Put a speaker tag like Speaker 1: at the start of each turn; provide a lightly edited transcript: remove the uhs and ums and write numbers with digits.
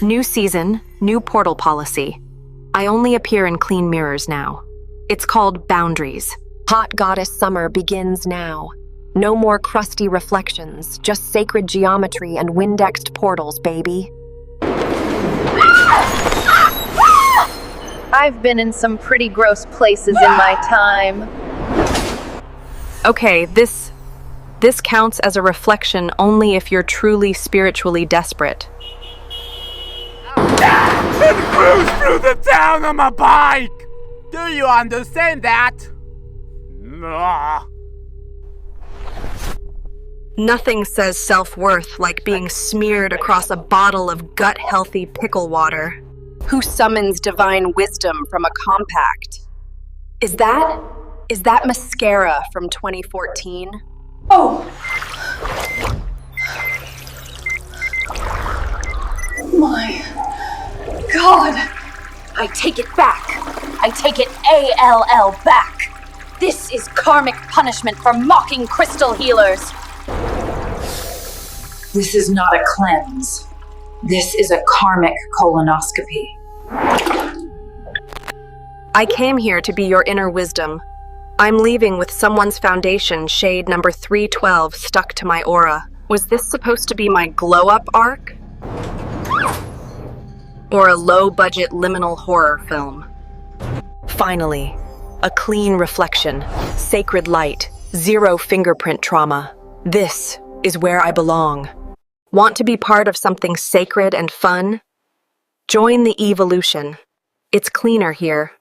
Speaker 1: New season, new portal policy. I only appear in clean mirrors now. It's called boundaries.
Speaker 2: Hot goddess summer begins now. No more crusty reflections, just sacred geometry and Windexed portals, baby.
Speaker 3: I've been in some pretty gross places in my time.
Speaker 1: Okay, this counts as a reflection only if you're truly spiritually desperate.
Speaker 4: And cruise through the town on my bike! Do you understand that? Ah.
Speaker 1: Nothing says self-worth like being smeared across a bottle of gut-healthy pickle water.
Speaker 2: Who summons divine wisdom from a compact? Is that mascara from 2014?
Speaker 3: Oh! My God!
Speaker 5: I take it back. I take it ALL back. This is karmic punishment for mocking crystal healers.
Speaker 6: This is not a cleanse. This is a karmic colonoscopy.
Speaker 1: I came here to be your inner wisdom. I'm leaving with someone's foundation shade number 312 stuck to my aura. Was this supposed to be my glow-up arc? Or a low-budget liminal horror film? Finally, a clean reflection, sacred light, zero fingerprint trauma. This is where I belong. Want to be part of something sacred and fun? Join the Eveolution. It's cleaner here.